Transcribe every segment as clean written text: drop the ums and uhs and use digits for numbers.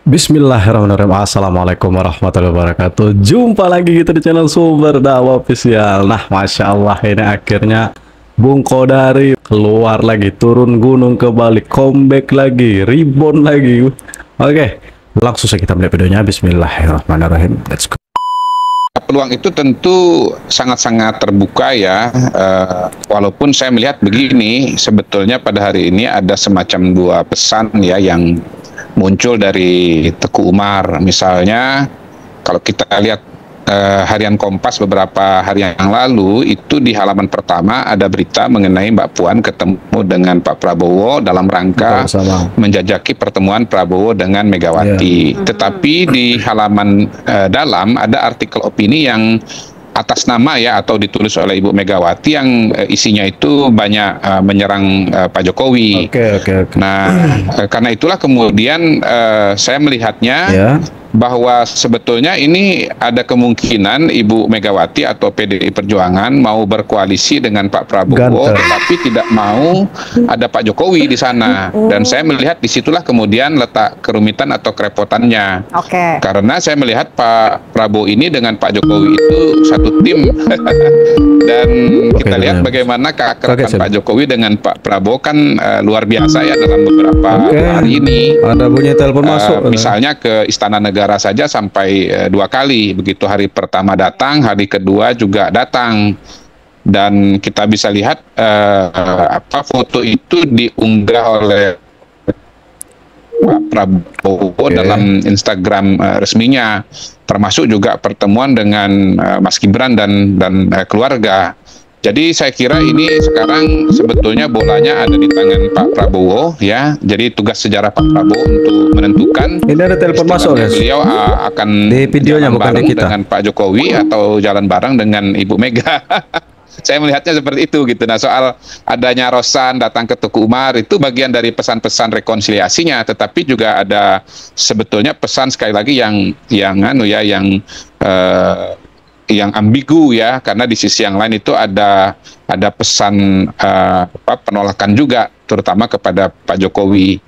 Bismillahirrahmanirrahim. Assalamualaikum warahmatullahi wabarakatuh. Jumpa lagi kita di channel Sumber Dakwah Official. Nah, Masya Allah, ini akhirnya Bung Kodari keluar lagi, turun gunung ke Bali, comeback lagi, rebound lagi. Oke, langsung saja kita melihat videonya. Bismillahirrahmanirrahim. Let's go. Peluang itu tentu sangat-sangat terbuka ya, walaupun saya melihat begini, sebetulnya pada hari ini ada semacam dua pesan ya yang muncul dari Teguh Umar. Misalnya kalau kita lihat harian Kompas beberapa hari yang lalu, itu di halaman pertama ada berita mengenai Mbak Puan ketemu dengan Pak Prabowo dalam rangka menjajaki pertemuan Prabowo dengan Megawati. Tetapi di halaman dalam ada artikel opini yang atas nama ya atau ditulis oleh Ibu Megawati yang isinya itu banyak menyerang Pak Jokowi. Nah, karena itulah kemudian saya melihatnya bahwa sebetulnya ini ada kemungkinan Ibu Megawati atau PDI Perjuangan mau berkoalisi dengan Pak Prabowo, tetapi tidak mau ada Pak Jokowi di sana. Dan saya melihat disitulah kemudian letak kerumitan atau kerepotannya. Karena saya melihat Pak Prabowo ini dengan Pak Jokowi itu satu tim. Dan kita lihat bagaimana keakraban Pak Jokowi dengan Pak Prabowo kan luar biasa ya dalam beberapa hari ini. Ada bunyi telepon masuk. Misalnya ke Istana Negara saja sampai 2 kali, begitu hari pertama datang, hari kedua juga datang, dan kita bisa lihat foto itu diunggah oleh Pak Prabowo dalam Instagram resminya, termasuk juga pertemuan dengan Mas Gibran dan keluarga. Jadi saya kira ini sekarang sebetulnya bolanya ada di tangan Pak Prabowo ya. Jadi tugas sejarah Pak Prabowo untuk menentukan ini ada telepon masuk beliau akan di videonya jalan bukan bareng di kita dengan Pak Jokowi atau jalan bareng dengan Ibu Mega. Saya melihatnya seperti itu gitu. Nah, soal adanya Rosan datang ke Teguh Umar itu bagian dari pesan-pesan rekonsiliasinya, tetapi juga ada sebetulnya pesan sekali lagi yang ambigu ya, karena di sisi yang lain itu ada pesan penolakan juga, terutama kepada Pak Jokowi.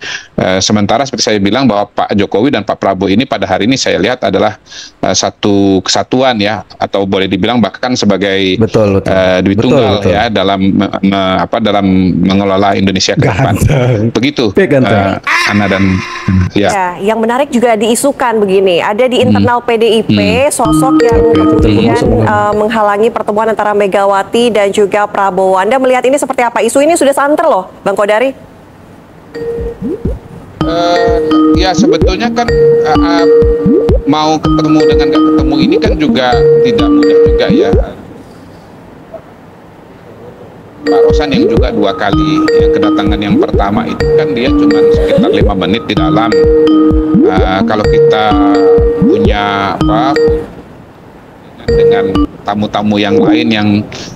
Sementara seperti saya bilang bahwa Pak Jokowi dan Pak Prabowo ini pada hari ini saya lihat adalah satu kesatuan ya, atau boleh dibilang bahkan sebagai duit tunggal ya dalam dalam mengelola Indonesia ke depan. Begitu, Ana dan ya. Yang menarik juga diisukan begini, ada di internal PDIP sosok yang kemudian menghalangi pertemuan antara Megawati dan juga Prabowo. Anda melihat ini seperti apa? Isu ini sudah santer loh, Bang Kodari. Ya sebetulnya kan mau ketemu dengan nggak ketemu ini kan juga tidak mudah juga ya. Pak Rosan yang juga 2 kali yang kedatangan yang pertama itu kan dia cuma sekitar 5 menit di dalam. Kalau kita punya dengan tamu-tamu yang lain yang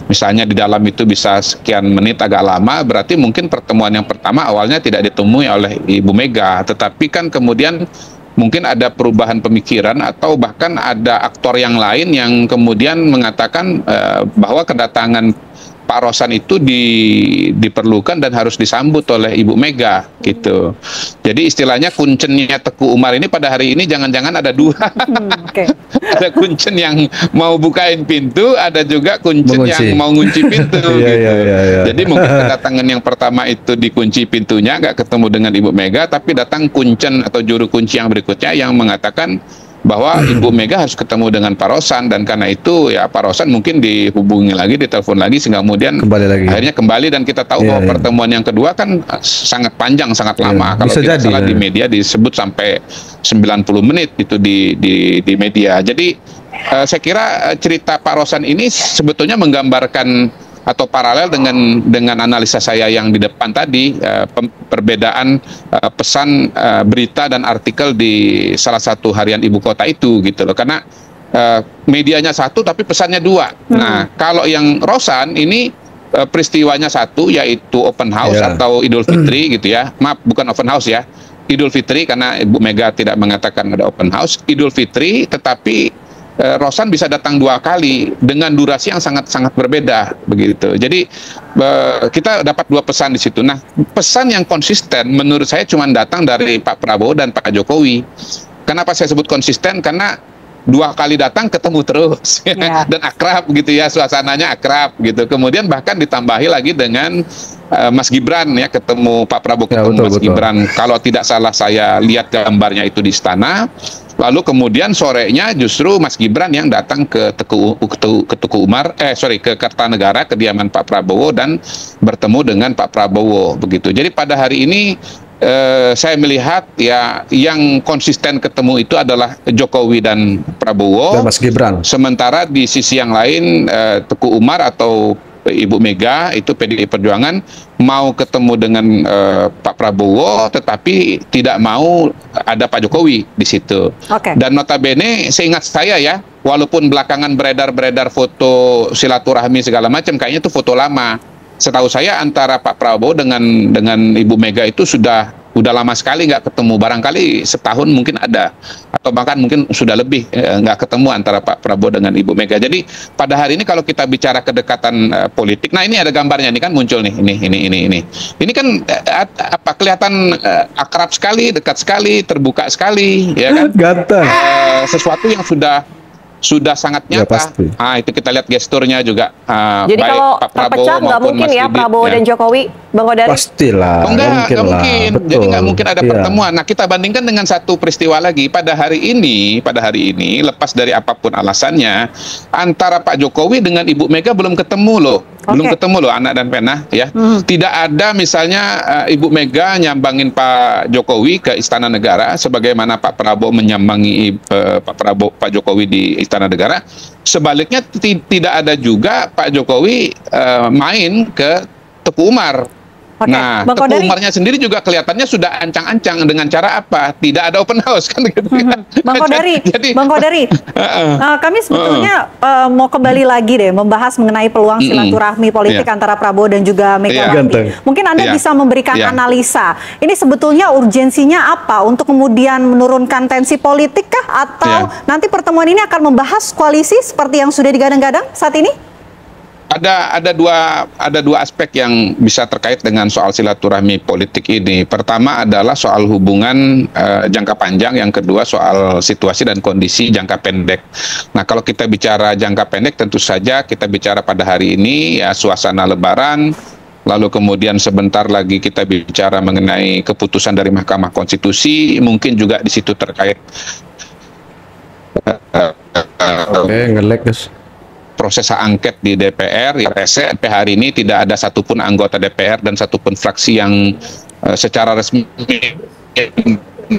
misalnya di dalam itu bisa sekian menit agak lama, berarti mungkin pertemuan yang pertama awalnya tidak ditemui oleh Ibu Mega, tetapi kan kemudian mungkin ada perubahan pemikiran atau bahkan ada aktor yang lain yang kemudian mengatakan bahwa kedatangan Pak Rosan itu diperlukan dan harus disambut oleh Ibu Mega gitu. Jadi istilahnya kuncennya Teguh Umar ini pada hari ini jangan-jangan ada 2. Ada kuncen yang mau bukain pintu, ada juga kuncen yang mau ngunci pintu gitu. Jadi mungkin kedatangan yang pertama itu dikunci pintunya, nggak ketemu dengan Ibu Mega, tapi datang kuncen atau juru kunci yang berikutnya yang mengatakan bahwa Ibu Mega harus ketemu dengan Pak Rosan, dan karena itu ya Pak Rosan mungkin dihubungi lagi, ditelepon lagi, sehingga kemudian akhirnya kembali. Dan kita tahu bahwa pertemuan yang kedua kan sangat panjang, sangat lama. Kalau tidak salah di media disebut sampai 90 menit itu di media. Jadi saya kira cerita Pak Rosan ini sebetulnya menggambarkan atau paralel dengan analisa saya yang di depan tadi, perbedaan pesan berita dan artikel di salah satu harian ibu kota itu gitu loh, karena medianya satu tapi pesannya 2. Nah, kalau yang Rosan ini peristiwanya satu, yaitu open house atau Idul Fitri gitu ya, maaf bukan open house ya, Idul Fitri, karena Ibu Mega tidak mengatakan ada open house, Idul Fitri, tetapi Rosan bisa datang 2 kali dengan durasi yang sangat-sangat berbeda begitu. Jadi kita dapat 2 pesan di situ. Nah, pesan yang konsisten menurut saya cuma datang dari Pak Prabowo dan Pak Jokowi. Kenapa saya sebut konsisten? Karena 2 kali datang ketemu terus dan akrab gitu ya, suasananya akrab gitu. Kemudian bahkan ditambahi lagi dengan Mas Gibran ya, ketemu Pak Prabowo, ketemu Mas Gibran. Kalau tidak salah saya lihat gambarnya itu di istana. Lalu kemudian sorenya justru Mas Gibran yang datang ke ke Kertanegara, kediaman Pak Prabowo, dan bertemu dengan Pak Prabowo begitu. Jadi pada hari ini saya melihat ya yang konsisten ketemu itu adalah Jokowi dan Prabowo dan Mas Gibran. Sementara di sisi yang lain Teguh Umar atau Ibu Mega itu PDI Perjuangan mau ketemu dengan Pak Prabowo, tetapi tidak mau ada Pak Jokowi di situ. Dan notabene seingat saya ya, walaupun belakangan beredar foto silaturahmi segala macam, kayaknya itu foto lama. Setahu saya antara Pak Prabowo dengan Ibu Mega itu sudah lama sekali nggak ketemu, barangkali setahun mungkin ada, atau bahkan mungkin sudah lebih nggak ketemu antara Pak Prabowo dengan Ibu Mega. Jadi pada hari ini kalau kita bicara kedekatan politik, nah ini ada gambarnya nih kan muncul nih, ini kan kelihatan akrab sekali, dekat sekali, terbuka sekali, ya kan? Sesuatu yang sudah sangat nyata. Nah, itu kita lihat gesturnya juga. Jadi kalau terpecah nggak mungkin ya Prabowo dan Jokowi, Bang Kodari? Pastilah. Nggak mungkin. Jadi nggak mungkin ada pertemuan. Nah, kita bandingkan dengan satu peristiwa lagi. Pada hari ini, lepas dari apapun alasannya, antara Pak Jokowi dengan Ibu Mega belum ketemu loh. Belum ketemu loh, anak dan penah ya. Tidak ada misalnya Ibu Mega nyambangin Pak Jokowi ke Istana Negara sebagaimana Pak Prabowo menyambangi Pak Jokowi di Istana Negara. Sebaliknya tidak ada juga Pak Jokowi main ke Teguh Umar. Nah, Teguh Umarnya sendiri juga kelihatannya sudah ancang-ancang. Dengan cara apa? Tidak ada open house kan gitu. Bang Kodari, kami sebetulnya mau kembali lagi deh membahas mengenai peluang silaturahmi politik antara Prabowo dan juga Megawati. Mungkin Anda bisa memberikan analisa. Ini sebetulnya urgensinya apa untuk kemudian menurunkan tensi politik kah, atau nanti pertemuan ini akan membahas koalisi seperti yang sudah digadang-gadang saat ini? Ada dua aspek yang bisa terkait dengan soal silaturahmi politik ini. Pertama adalah soal hubungan jangka panjang, yang kedua soal situasi dan kondisi jangka pendek. Nah, kalau kita bicara jangka pendek, tentu saja kita bicara pada hari ini ya suasana Lebaran. Lalu kemudian sebentar lagi kita bicara mengenai keputusan dari Mahkamah Konstitusi, mungkin juga di situ terkait nge-lag guys. Proses hak angket di DPR. Sampai hari ini tidak ada satupun anggota DPR dan satupun fraksi yang secara resmi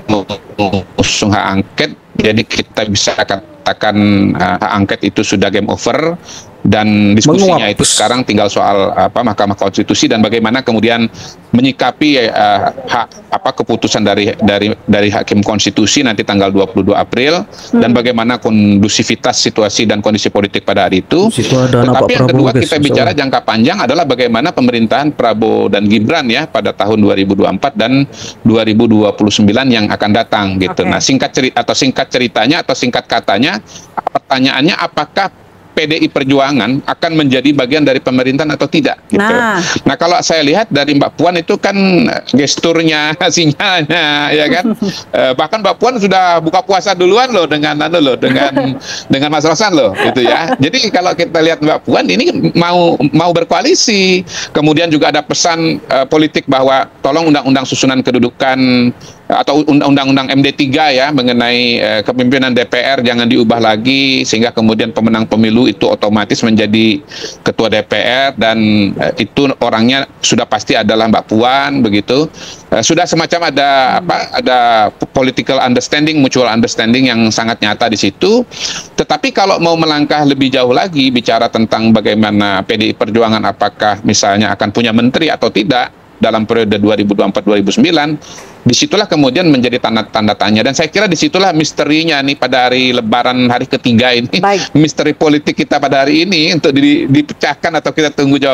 mengusung hak angket. Jadi kita bisa katakan hak angket itu sudah game over, dan diskusinya itu sekarang tinggal soal Mahkamah Konstitusi dan bagaimana kemudian menyikapi keputusan dari Hakim Konstitusi nanti tanggal 22 April dan bagaimana kondusivitas situasi dan kondisi politik pada hari itu. Tetapi yang kedua kita bicara jangka panjang adalah bagaimana pemerintahan Prabowo dan Gibran ya pada tahun 2024 dan 2029 yang akan datang gitu. Nah, singkat ceritanya atau singkat katanya, pertanyaannya apakah PDI Perjuangan akan menjadi bagian dari pemerintahan atau tidak gitu. Nah, kalau saya lihat dari Mbak Puan itu kan gesturnya, sinyalnya ya kan. Bahkan Mbak Puan sudah buka puasa duluan loh dengan Mas Rosan loh gitu ya. Jadi kalau kita lihat Mbak Puan ini mau berkoalisi. Kemudian juga ada pesan politik bahwa tolong undang-undang susunan kedudukan atau undang-undang MD3 ya mengenai kepemimpinan DPR jangan diubah lagi, sehingga kemudian pemenang pemilu itu otomatis menjadi ketua DPR, dan itu orangnya sudah pasti adalah Mbak Puan begitu. Sudah semacam ada political understanding, mutual understanding yang sangat nyata di situ. Tetapi kalau mau melangkah lebih jauh lagi bicara tentang bagaimana PDI Perjuangan apakah misalnya akan punya menteri atau tidak dalam periode 2024-2029, disitulah kemudian menjadi tanda tanya. Dan saya kira disitulah misterinya nih pada hari Lebaran hari ketiga ini. Misteri politik kita pada hari ini untuk dipecahkan atau kita tunggu jawab.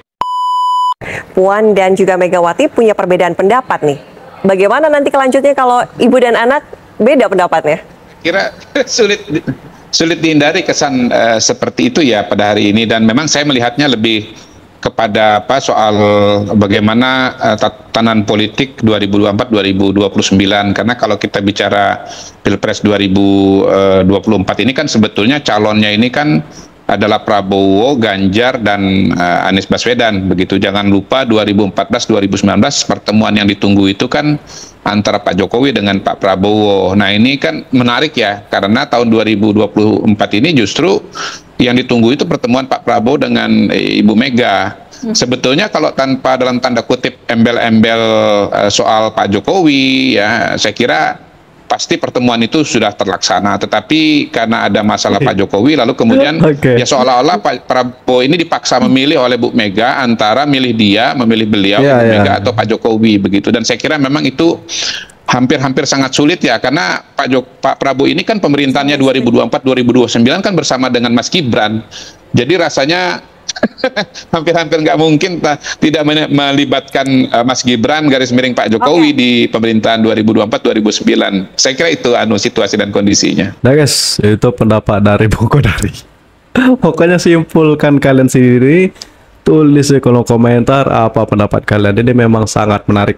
Puan dan juga Megawati punya perbedaan pendapat nih. Bagaimana nanti kelanjutnya kalau ibu dan anak beda pendapatnya? Kira sulit dihindari kesan seperti itu ya pada hari ini, dan memang saya melihatnya lebih kepada apa soal bagaimana tatanan politik 2024-2029, karena kalau kita bicara Pilpres 2024 ini kan sebetulnya calonnya ini kan adalah Prabowo, Ganjar, dan Anies Baswedan. Begitu, jangan lupa 2014-2019 pertemuan yang ditunggu itu kan antara Pak Jokowi dengan Pak Prabowo. Nah ini kan menarik ya, karena tahun 2024 ini justru yang ditunggu itu pertemuan Pak Prabowo dengan Ibu Mega. Sebetulnya kalau tanpa dalam tanda kutip embel-embel soal Pak Jokowi, ya saya kira pasti pertemuan itu sudah terlaksana, tetapi karena ada masalah Pak Jokowi, lalu kemudian ya seolah-olah Pak Prabowo ini dipaksa memilih oleh Bu Mega antara memilih beliau, Bu Mega atau Pak Jokowi begitu. Dan saya kira memang itu hampir sangat sulit ya, karena Pak Prabowo ini kan pemerintahannya 2024-2029 kan bersama dengan Mas Gibran. Jadi rasanya hampir nggak mungkin tidak melibatkan Mas Gibran garis miring Pak Jokowi di pemerintahan 2024-2029. Saya kira itu situasi dan kondisinya. Nah guys, itu pendapat dari Bung Kodari. Pokoknya simpulkan kalian sendiri, tulis di kolom komentar apa pendapat kalian. Ini memang sangat menarik.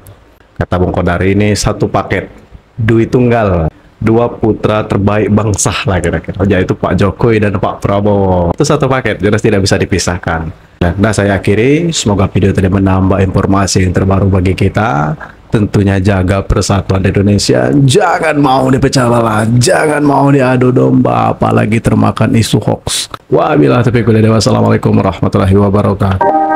Kata Bung Kodari, ini satu paket, duit tunggal, dua putra terbaik bangsa lah kira-kira. Yaitu Pak Jokowi dan Pak Prabowo. Itu satu paket, jelas tidak bisa dipisahkan. Nah, saya akhiri. Semoga video tadi menambah informasi yang terbaru bagi kita. Tentunya jaga persatuan Indonesia. Jangan mau dipecah belah, jangan mau diadu domba, apalagi termakan isu hoax. Wabillahi taufiq wal hidayah. Wassalamualaikum warahmatullahi wabarakatuh.